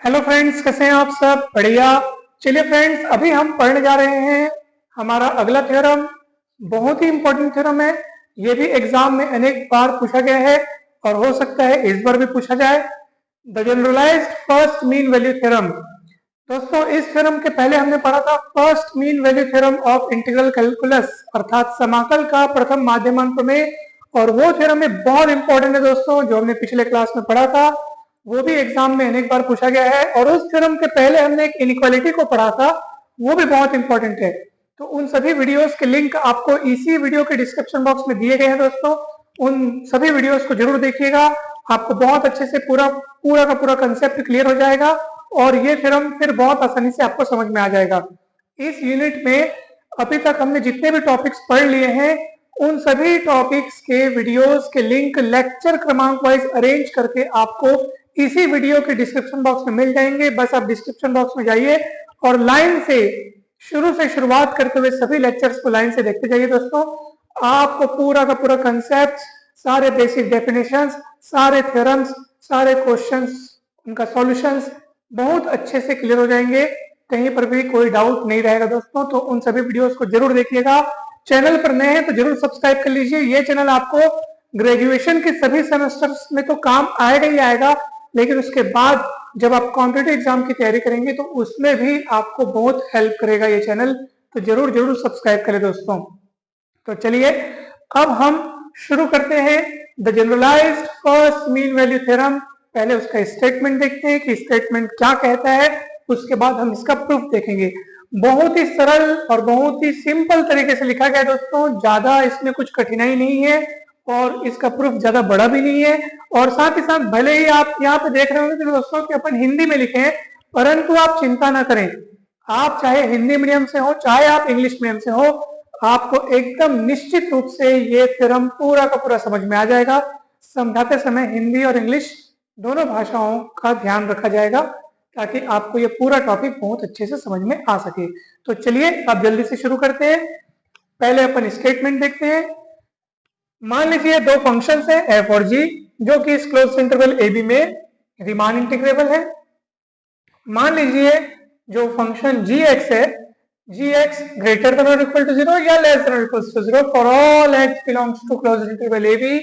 Hello friends, कैसे हैं आप सब? बढ़िया। चलिए फ्रेंड्स, अभी हम पढ़ने जा रहे हैं हमारा अगला थ्योरम। बहुत ही इंपॉर्टेंट थ्योरम है। ये भी एग्जाम में अनेक बार पूछा गया है और हो सकता है इस बार भी पूछा जाए। The generalised first mean value theorem. दोस्तों, इस थ्योरम के पहले हमने पढ़ा था first mean value theorem of integral calculus, अर्थात समाकल का प्रथम माध्यमान प्रमेय। और वो थ्योरम में बहुत इंपॉर्टेंट है दोस्तों, जो हमने पिछले क्लास में पढ़ा था। वो भी एग्जाम में अनेक बार पूछा गया है। और उस थ्योरम के पहले हमने एक इनइक्वालिटी को पढ़ा था, वो भी बहुत इंपॉर्टेंट है। तो उन सभी वीडियोस के लिंक आपको इसी वीडियो के डिस्क्रिप्शन बॉक्स में दिए गए हैं दोस्तों। उन सभी वीडियोस को जरूर देखिएगा, आपको बहुत अच्छे से पूरा पूरा का पूरा कंसेप्ट क्लियर हो जाएगा और ये थ्योरम फिर बहुत आसानी से आपको समझ में आ जाएगा। इस यूनिट में अभी तक हमने जितने भी टॉपिक्स पढ़ लिए हैं, उन सभी टॉपिक्स के वीडियोस के लिंक लेक्चर क्रमांक वाइज अरेंज करके आपको इसी वीडियो के डिस्क्रिप्शन बॉक्स में मिल जाएंगे। बस आप डिस्क्रिप्शन बॉक्स में जाइए और लाइन से शुरू से शुरुआत करते हुए सभी लेक्चर्स को लाइन से देखते जाइए दोस्तों। आपको पूरा का पूरा कंसेप्ट, सारे बेसिक डेफिनेशंस, सारे थ्योरम्स, सारे क्वेश्चंस, उनका सॉल्यूशंस बहुत अच्छे से क्लियर हो जाएंगे। कहीं पर भी कोई डाउट नहीं रहेगा दोस्तों। तो उन सभी वीडियोस को जरूर देखिएगा। चैनल पर नए हैं तो जरूर सब्सक्राइब कर लीजिए। ये चैनल आपको ग्रेजुएशन के सभी सेमेस्टर्स में तो काम आएगा ही आएगा, लेकिन उसके बाद जब आप कॉम्पिटिटिव एग्जाम की तैयारी करेंगे तो उसमें भी आपको बहुत हेल्प करेगा ये चैनल। तो जरूर जरूर सब्सक्राइब करें दोस्तों। तो चलिए अब हम शुरू करते हैं the generalised first mean value theorem. पहले उसका स्टेटमेंट देखते हैं कि स्टेटमेंट क्या कहता है, उसके बाद हम इसका प्रूफ देखेंगे। बहुत ही सरल और बहुत ही सिंपल तरीके से लिखा गया दोस्तों, ज्यादा इसमें कुछ कठिनाई नहीं है और इसका प्रूफ ज्यादा बड़ा भी नहीं है। और साथ ही साथ भले ही आप यहाँ पे देख रहे होंगे दोस्तों कि अपन हिंदी में लिखे हैं, परंतु आप चिंता ना करें। आप चाहे हिंदी मीडियम से हो चाहे आप इंग्लिश मीडियम से हो, आपको एकदम निश्चित रूप से ये थ्योरम पूरा का पूरा समझ में आ जाएगा। समझाते समय हिंदी और इंग्लिश दोनों भाषाओं का ध्यान रखा जाएगा ताकि आपको ये पूरा टॉपिक बहुत अच्छे से समझ में आ सके। तो चलिए अब जल्दी से शुरू करते हैं। पहले अपन स्टेटमेंट देखते हैं। मान लीजिए दो फंक्शंस हैं एफ और जी, जो कि इस क्लोज्ड इंटरवल ए बी में रीमान इंटीग्रेबल है। मान लीजिए जो फंक्शन जी एक्स है, जी एक्स ग्रेटर देन और इक्वल टू 0 या लेस देन और equal to 0 for all x belongs to closed interval a b.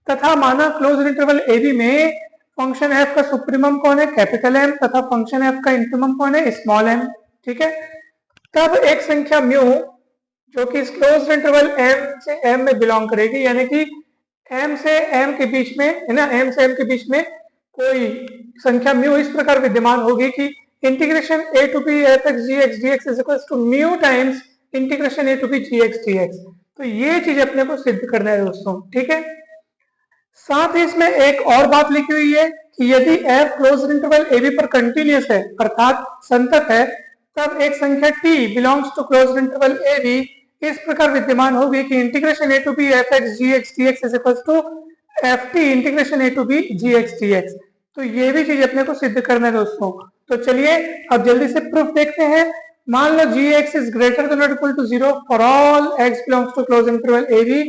तथा माना क्लोज्ड इंटरवल ए बी में फंक्शन एफ का सुप्रीमम कौन है, कैपिटल एम, तथा फंक्शन एफ का इंफिमम कौन है, स्मॉल एम। ठीक है। तब एक संख्या म्यू जो कि इस क्लोज्ड इंटरवल एम से एम में बिलोंग करेगी, यानी कि एम से एम के बीच में है ना, एम से एम के बीच में कोई संख्या म्यू इस प्रकार विद्यमान होगी कि integration a to b f x g x d x is equal to mu times integration a to b g x d x. तो ये चीज अपने को सिद्ध करना है दोस्तों। ठीक है। साथ ही इसमें एक और बात लिखी हुई है कि यदि f closed interval a b पर कंटिन्यूअस है अर्थात संतत है, तब एक संख्या t belongs to closed interval a b इस प्रकार विद्यमान होगी कि integration a to b f x g x d x is equal to f t integration a to b g x d x. तो ये भी चीज अपने को सिद्ध करना है दोस्तों। तो चलिए अब जल्दी से प्रूफ देखते हैं। मान लो g x is greater than और equal to 0 for all x belongs to closed interval a b,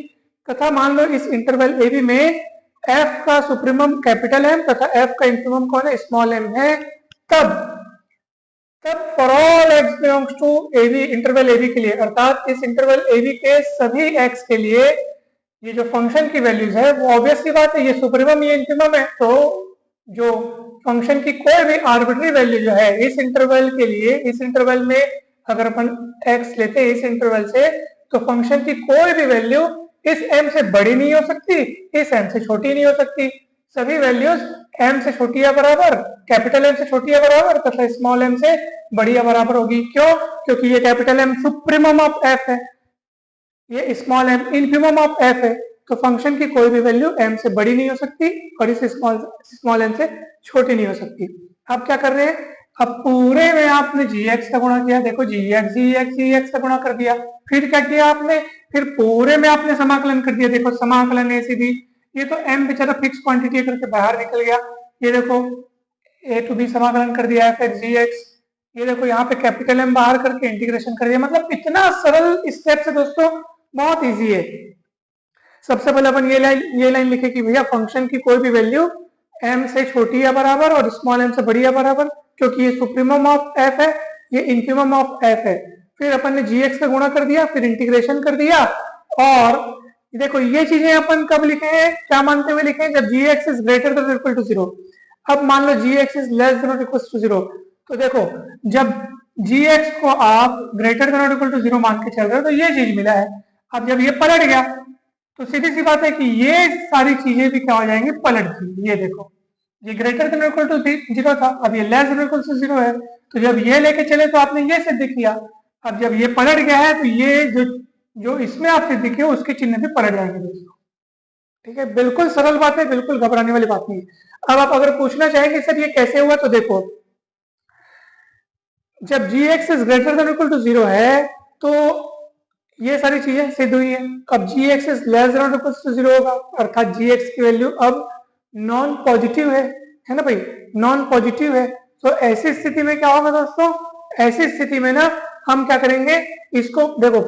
तथा मान लो इस इंटरवल ए बी में f का सुप्रीमम कैपिटल एम तथा f का इंफिमम कौन है, स्मॉल एम है। तब for all x belongs to a b, interval a b के लिए अर्थात इस इंटरवल ए बी के सभी x के लिए ये जो फंक्शन की वैल्यूज है वो ऑब्वियसली बात है, ये सुप्रीमम ये इंफिमम है। तो जो फंक्शन की कोई भी आर्बिट्री वैल्यू जो है इस इंटरवल के लिए, इस इंटरवल में अगर अपन x लेते हैं इस इंटरवल से, तो फंक्शन की कोई भी वैल्यू इस m से बड़ी नहीं हो सकती, इस m से छोटी नहीं हो सकती। सभी वैल्यूज m से छोटी या बराबर, कैपिटल M से छोटी या बराबर तथा स्मॉल m से बड़ी या बराबर होगी। क्यों? क्योंकि ये capital M supremum of f है, ये small m infimum of f है। तो फंक्शन की कोई भी वैल्यू m से बड़ी नहीं हो सकती और इस स्मॉल m से छोटी नहीं हो सकती। अब क्या कर रहे हैं, अब पूरे में आपने gx का गुणा किया, देखो gx का गुणा कर दिया। फिर क्या किया आपने, फिर पूरे में आपने समाकलन कर दिया। देखो समाकलन ए सी बी, ये तो m बेचारा फिक्स क्वांटिटी करके बाहर निकल गया। ये देखो ए टू बी समाकलन कर दिया एफ एक्स जी एक्स। ये देखो यहाँ पे कैपिटल एम बाहर करके इंटीग्रेशन कर दिया। मतलब इतना सरल स्टेप से दोस्तों, बहुत इजी है। सबसे पहले अपन ये लाइन लिखे कि भैया फंक्शन की कोई भी वैल्यू m से छोटी या बराबर और स्मॉल m से बड़ी या बराबर, क्योंकि ये सुप्रीमम ऑफ एफ है, ये इन्फीमम ऑफ एफ है। फिर अपन ने जी एक्स का गुणा कर दिया, फिर इंटीग्रेशन कर दिया, और देखो ये चीजें अपन कब लिखे हैं, क्या मानते हुए लिखे हैं, जब g x is greater than equal to zero. अब मान लो g x is less than equal to zero, तो देखो जब जी एक्स को आप greater than equal to zero मान के चल रहे हो तो ये चीज मिला है। अब जब ये पलट गया तो सीधी सी बात है कि ये सारी चीजें भी क्या हो जाएंगी, पलट गई। ये देखो ये greater than equal to zero था, अब ये less than equal to zero है, तो जब ये लेके चले तो आपने ये सिद्ध किया। अब जब ये पलट गया है तो ये जो जो इसमें आप सिद्ध किए उसके चिन्ह भी पलट जाएंगे दोस्तों। ठीक है, बिल्कुल सरल बात है, बिल्कुल घबराने वाली बात नहीं है। अब आप अगर पूछना चाहें कि सर ये कैसे हुआ, तो देखो जब g x is greater than equal to zero है तो ये सारी चीजें सिद्ध हुई है। अब g x is less than equal to zero होगा, अर्थात जी एक्स की वैल्यू अब नॉन पॉजिटिव है ना भाई, नॉन पॉजिटिव है। तो ऐसी स्थिति में क्या होगा दोस्तों, ऐसी स्थिति में ना हम क्या करेंगे, इसको देखो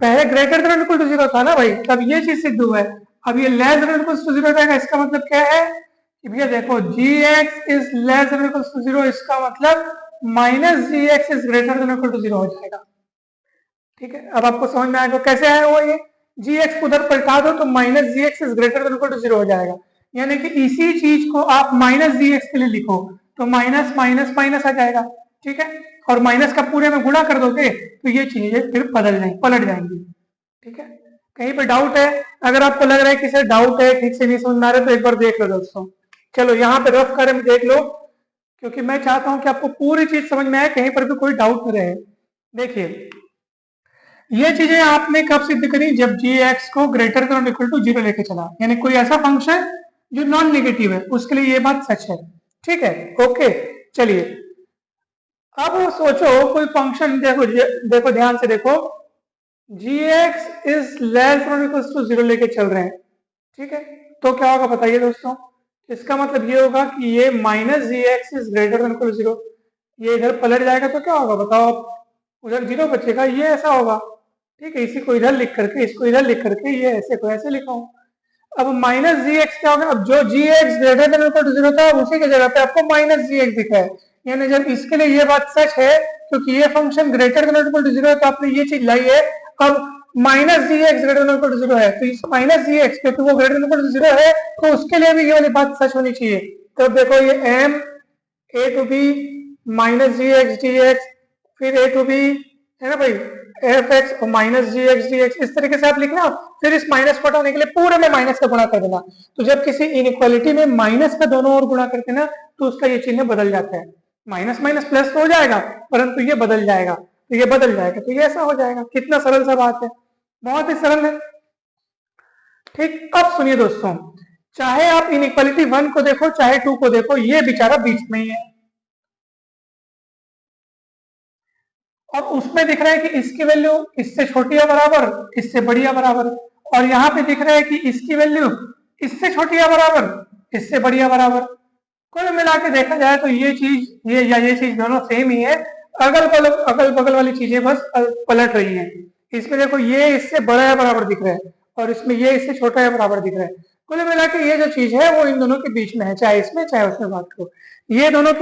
पहले greater than equal to zero था ना भाई, तब ये चीज सिद्ध हुआ है। अब ये less than equal to zero रहेगा, इसका मतलब क्या है कि भैया देखो g x is less than equal to zero, इसका मतलब minus g x is greater than equal to zero हो जाएगा। ठीक है, अब आपको समझ में आएगा कैसे आया हुआ ये, जी एक्स उधर पलटा दो तो minus g x is greater than equal to zero हो जाएगा। यानी कि इसी चीज को आप माइनस जी एक्स के लिए लिखो तो माइनस माइनस माइनस आ जाएगा। ठीक है, और माइनस का पूरे में गुणा कर दोगे तो ये चीजें फिर पलट जाएंगी। ठीक है, कहीं पे डाउट है, अगर आपको लग रहा है कि सर डाउट है, ठीक से नहीं समझ में आ रहा है, तो एक बार देख लो दोस्तों। चलो यहाँ पे रफ कार्य में देख लो, क्योंकि मैं चाहता हूं कि आपको पूरी चीज समझ में आए, कहीं पर भी कोई डाउट न रहे। देखिए ये चीजें आपने कब सिद्ध करी, जब जी एक्स को greater than equal to zero लेके चला, यानी कोई ऐसा फंक्शन जो नॉन नेगेटिव है उसके लिए ये बात सच है। ठीक है, ओके चलिए अब सोचो कोई फंक्शन, देखो ध्यान से देखो, g x is less than equal to zero लेके चल रहे हैं। ठीक है, तो क्या होगा बताइए दोस्तों, इसका मतलब ये होगा कि ये minus g x is greater than equal to zero, ये इधर पलट जाएगा तो क्या होगा बताओ आप, उधर जीरो बचेगा, ये ऐसा होगा। ठीक है, इसी को इधर लिख करके इसको इधर लिख करके ये ऐसे को ऐसे लिखा हूं। अब माइनस जी एक्स क्या होगा, अब जो g x greater than equal to zero था उसी की जगह पे आपको माइनस जी एक्स दिखा है। यानी जब इसके लिए ये बात सच है क्योंकि ये function greater than equal to zero है तो आपने ये चीज लाई है। अब minus g x greater than equal to zero है तो इस माइनस जी एक्स क्योंकि वो greater than equal to zero है तो उसके लिए भी ये वाली बात सच होनी चाहिए। तो देखो ये M a to b minus g x d x, फिर ए टू बी है ना भाई एफ एक्स और minus g x d x, इस तरीके से आप लिखना। फिर इस माइनस को हटाने के लिए पूरे में माइनस का गुणा कर देना। तो जब किसी इनइक्वालिटी में माइनस का दोनों ओर गुणा करते ना तो उसका ये चिन्ह बदल जाता है, माइनस माइनस प्लस तो हो जाएगा परंतु ये बदल जाएगा, तो ये बदल जाएगा तो ये ऐसा हो जाएगा। कितना सरल सा बात है, बहुत ही सरल है। ठीक, अब सुनिए दोस्तों, चाहे आप इनइक्वालिटी 1 को देखो चाहे 2 को देखो, ये बेचारा बीच में ही है और उसमें दिख रहा है कि इसकी वैल्यू इससे छोटी या बराबर, इससे बड़ी या बराबर, और यहाँ पे दिख रहा है कि इसकी वैल्यू इससे छोटी या बराबर, इससे बड़ी या बराबर। कुल मिला के देखा जाए तो ये चीज ये चीज दोनों सेम ही है, अगल बगल वाली चीजें बस पलट रही हैं। इसमें देखो ये इससे बड़ा या बराबर दिख रहा है और इसमें ये इससे छोटा या बराबर दिख रहा है। कुल मिला के ये जो चीज है वो इन दोनों के बीच में है, चाहे इसमें चाहे उसमें बात करो। ये दोनों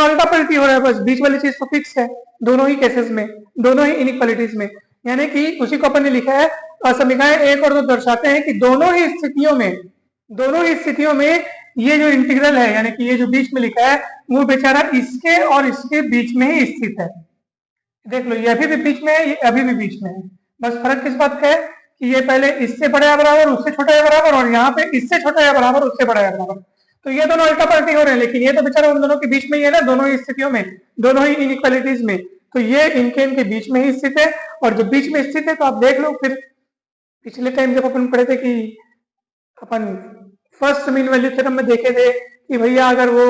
उल्टा पलटी हो रहा है, बस बीच वाली चीज तो फिक्स है दोनों ही केसेस में, दोनों ही इनइक्वालिटीज में। यानी कि उसी को अपन ने लिखा है, समीकरण 1 और 2 दर्शाते हैं कि दोनों ही स्थितियों में ये जो इंटीग्रल है यानी कि ये जो बीच में लिखा है वो बेचारा इसके और इसके बीच में ही स्थित है। देख लो ये अभी भी बीच में है, ये अभी भी बीच में है। बस फर्क किस बात का है कि ये पहले इससे बड़ा या बराबर उससे छोटा या बराबर और यहाँ पे इससे छोटा या बराबर उससे बड़ा या बराबर। तो ये दोनों उल्टा पलटी हो रहे हैं लेकिन ये तो बेचारा उन दोनों के बीच में ही है ना, दोनों ही स्थितियों में, दोनों ही इनइक्वालिटीज में। तो ये इनके बीच में ही स्थित है और जब बीच में स्थित है तो आप देख लो, फिर पिछले टाइम जब अपन पढ़े थे कि अपन फर्स्ट मीन वैल्यू थ्योरम में देखे थे कि भैया अगर वो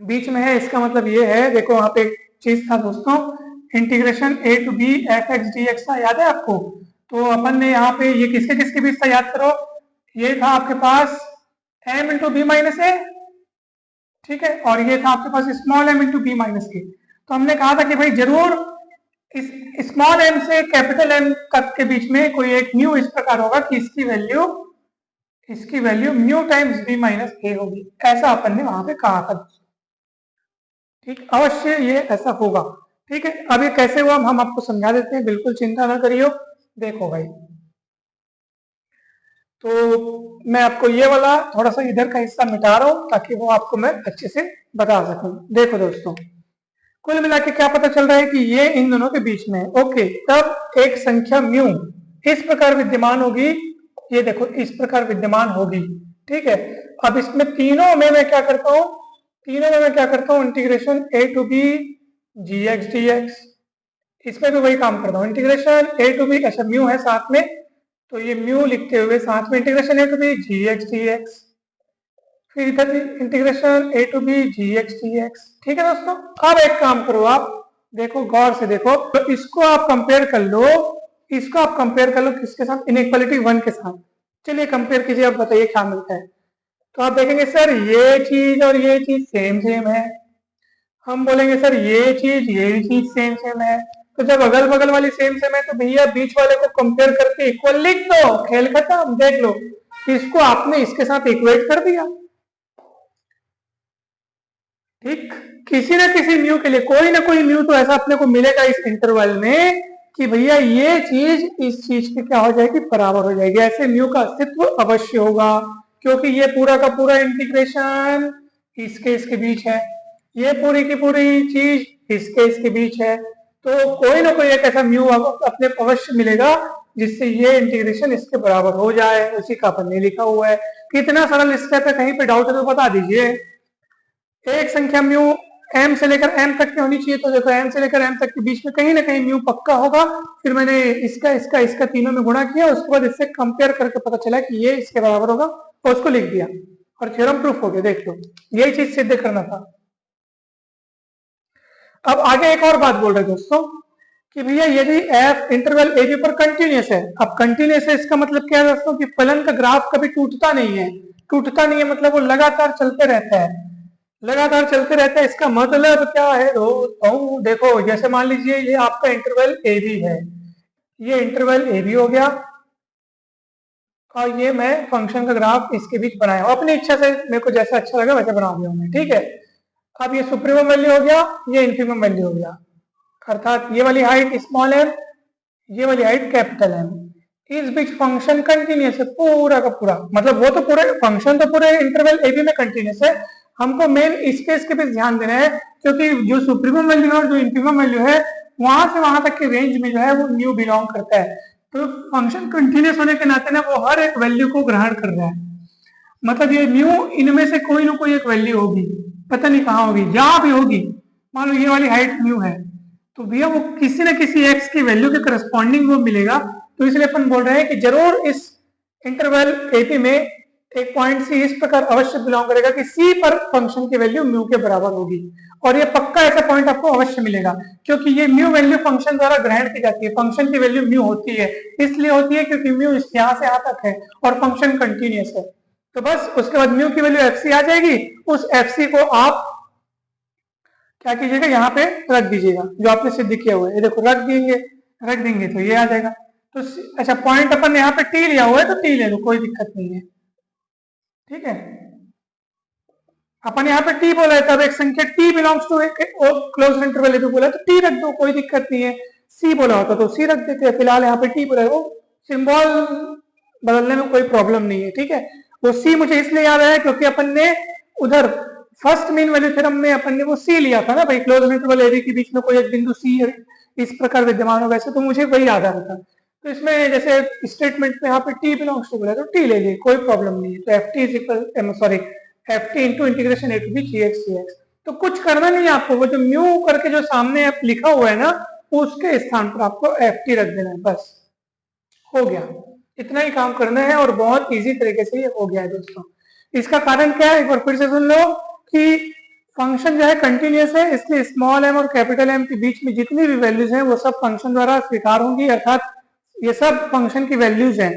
बीच में है इसका मतलब ये है, देखो वहां पे चीज था दोस्तों, integration a to b f x d x था, याद है आपको। तो अपन ने यहाँ पे ये किसके किसके बीच था याद करो, ये था आपके पास m into b minus a, ठीक है, और ये था आपके पास small m into b minus a. तो हमने कहा था कि भाई जरूर इस स्मॉल एम से कैपिटल एम तक के बीच में कोई एक म्यू इस प्रकार होगा कि इसकी value mu times b minus a होगी, ऐसा अपन ने वहां पे कहा था। ठीक, अवश्य ये ऐसा होगा। ठीक है, अब ये कैसे हुआ हम आपको समझा देते हैं, बिल्कुल चिंता ना करियो। देखो भाई, तो मैं आपको ये वाला थोड़ा सा इधर का हिस्सा मिटा रहा हूं ताकि वो आपको मैं अच्छे से बता सकूं। देखो दोस्तों, कुल मिला के क्या पता चल रहा है कि ये इन दोनों के बीच में है। ओके, तब एक संख्या म्यू इस प्रकार विद्यमान होगी, ये देखो इस प्रकार विद्यमान होगी। ठीक है, अब इसमें तीनों में मैं क्या करता हूं, तीनों में मैं क्या करता हूं, integration a to b g x d x, इसमें भी वही काम करता हूँ, इंटीग्रेशन ए टू बी, अच्छा म्यू है साथ में, तो ये म्यू लिखते हुए साथ में integration a to b g x d x, फिर इधर भी integration a to b g x d x. ठीक है दोस्तों, अब एक काम करो आप, देखो गौर से देखो, तो इसको आप कंपेयर कर लो, इसको आप कंपेयर कर लो किसके साथ, इनइक्वालिटी 1 के साथ। चलिए कंपेयर कीजिए, आप बताइए क्या मिलता है। तो आप देखेंगे सर ये चीज और ये चीज सेम सेम है, हम बोलेंगे सर ये चीज सेम सेम है। तो जब अगल बगल वाली सेम सेम है तो भैया बीच वाले को कंपेयर करके इक्वल लिख दो, खेल खत्म। देख लो, इसको आपने इसके साथ इक्वेट कर दिया। ठीक, किसी ना किसी म्यू के लिए कोई ना कोई म्यू तो ऐसा अपने को मिलेगा इस इंटरवल में कि भैया ये चीज इस चीज के क्या हो जाएगी, बराबर हो जाएगी। ऐसे म्यू का अस्तित्व अवश्य होगा, क्योंकि ये पूरा का पूरा इंटीग्रेशन इसके बीच है, ये पूरी की पूरी चीज इसके बीच है। तो कोई ना कोई एक ऐसा म्यू अपने को अवश्य मिलेगा जिससे ये इंटीग्रेशन इसके बराबर हो जाए, उसी का अपन ने लिखा हुआ है। कितना सरल स्टेप है, कहीं पे डाउट है तो बता दीजिए। एक संख्या म्यू m से लेकर m तक की होनी चाहिए, तो देखो m से लेकर m तक के बीच में कहीं ना कहीं म्यू पक्का होगा। फिर मैंने इसका तीनों में गुणा किया, उसके बाद इससे कंपेयर करके पता चला कि ये इसके बराबर होगा और उसको लिख दिया और थ्योरम प्रूफ हो गया। देख लो, यही चीज सिद्ध करना था। अब आगे एक और बात बोल रहे दोस्तों कि भैया यदि f इंटरवल ए बी पर कंटिन्यूस है, अब कंटिन्यूस है इसका मतलब क्या है दोस्तों कि फलन का ग्राफ कभी टूटता नहीं है। टूटता नहीं है मतलब वो लगातार चलते रहता है, लगातार चलते रहता है। इसका मतलब क्या है दोस्तों, देखो जैसे मान लीजिए ये आपका इंटरवल ए बी है, ये इंटरवल ए बी हो गया और ये मैं फंक्शन का ग्राफ इसके बीच बनाया हूं अपनी इच्छा से, मेरे को जैसा अच्छा लगा वैसे बना दिया हूं। ठीक है, अब ये सुप्रीमम वैल्यू हो गया, ये इंफीमम वैल्यू हो गया, अर्थात ये वाली हाइट स्मॉल एम, ये वाली हाइट कैपिटल एम। इस बीच फंक्शन कंटिन्यूस है पूरा का पूरा, मतलब वो तो पूरे फंक्शन तो पूरे इंटरवल ए बी में कंटिन्यूस है। हमको मेन इस केस के बीच ध्यान देना है, क्योंकि जो सुप्रीमम वैल्यू है और जो इंफीमम वैल्यू है वहां से वहां तक के रेंज में जो है वो न्यू बिलोंग करता है। तो फंक्शन कंटिन्यूस होने के नाते ना वो हर एक वैल्यू को ग्रहण कर रहा है, मतलब ये न्यू इनमें से कोई ना कोई एक वैल्यू होगी, पता नहीं कहाँ होगी, जहां भी होगी। मान लो ये वाली हाइट न्यू है, तो भैया वो किसी न किसी एक्स की वैल्यू के करस्पॉन्डिंग वो मिलेगा। तो इसलिए अपन बोल रहे हैं कि जरूर इस इंटरवल एपी में एक पॉइंट सी इस प्रकार अवश्य बिलोंग करेगा कि सी पर फंक्शन की वैल्यू म्यू के बराबर होगी, और ये पक्का ऐसा पॉइंट आपको अवश्य मिलेगा, क्योंकि ये म्यू वैल्यू फंक्शन द्वारा ग्रहण की जाती है। फंक्शन की वैल्यू म्यू होती है, इसलिए होती है क्योंकि म्यू यहाँ से यहाँ तक है और फंक्शन कंटिन्यूस है। तो बस उसके बाद म्यू की वैल्यू एफ सी आ जाएगी, उस एफ सी को आप क्या कीजिएगा, यहाँ पे रख दीजिएगा जो आपने सिद्ध किया हुआ है। ये देखो रख देंगे तो ये आ जाएगा। तो अच्छा, पॉइंट अपन यहाँ पे टी लिया हुआ है तो टी ले लो, कोई दिक्कत नहीं है। ठीक है, अपन यहाँ पे टी बोला है, तब एक संख्या टी बिलोंग्स टू एक क्लोज इंटरवल तो बोला तो टी रख दो, कोई दिक्कत नहीं है। सी बोला होता तो सी रख देते हैं, फिलहाल यहाँ पे टी बोला है, वो सिंबल बदलने में कोई प्रॉब्लम नहीं है। ठीक है, वो सी मुझे इसलिए याद आया क्योंकि अपन ने उधर फर्स्ट मीन वैल्यू थ्योरम में अपन ने वो सी लिया था ना भाई, क्लोज इंटरवल ए बी के बीच में कोई एक बिंदु सी इस प्रकार विद्यमान होगा ऐसे, तो मुझे वही याद आ रहा था। तो इसमें जैसे स्टेटमेंट में यहाँ पे टी बिलोंग्स टू बोला तो टी ले लिए, कोई प्रॉब्लम नहीं है। तो f t is equal sorry f t into integration a to b g x d x. तो कुछ करना नहीं है आपको, वो जो म्यू करके जो सामने लिखा हुआ है ना, उसके स्थान पर आपको एफ टी रख देना है, बस हो गया। इतना ही काम करना है और बहुत इजी तरीके से ये हो गया है दोस्तों। इसका कारण क्या है, एक बार फिर से सुन लो कि फंक्शन जो है कंटिन्यूस है, इसलिए स्मॉल एम और कैपिटल एम के बीच में जितनी भी वैल्यूज हैं वो सब फंक्शन द्वारा स्वीकार होंगी, अर्थात ये सब फंक्शन की वैल्यूज हैं,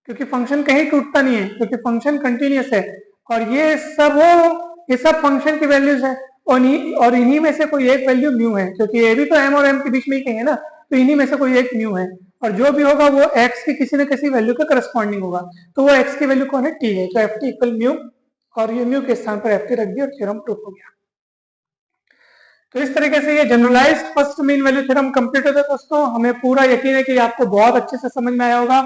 क्योंकि फंक्शन कहीं टूटता नहीं है, क्योंकि फंक्शन कंटिन्यूस है। और ये सब फंक्शन की वैल्यूज है, और इन्हीं में से कोई एक वैल्यू म्यू है, क्योंकि ए भी तो एम और एम के बीच में ही कहीं है ना, तो इन्हीं में से कोई एक म्यू है, और जो भी होगा वो एक्स की किसी न किसी वैल्यू के करस्पॉन्डिंग होगा। तो वो एक्स की वैल्यू कौन है, टी है, तो एफ टी इक्वल म्यू, और ये म्यू के स्थान पर एफ टी रख दिया और थ्योरम प्रूफ हो गया। तो इस तरीके से ये generalised first mean value theorem complete होता है दोस्तों। हमें पूरा यकीन है कि आपको बहुत अच्छे से समझ में आया होगा।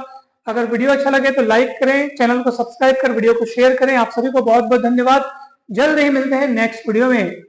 अगर वीडियो अच्छा लगे तो लाइक करें, चैनल को सब्सक्राइब कर वीडियो को शेयर करें। आप सभी को बहुत बहुत धन्यवाद। जल्द ही मिलते हैं नेक्स्ट वीडियो में।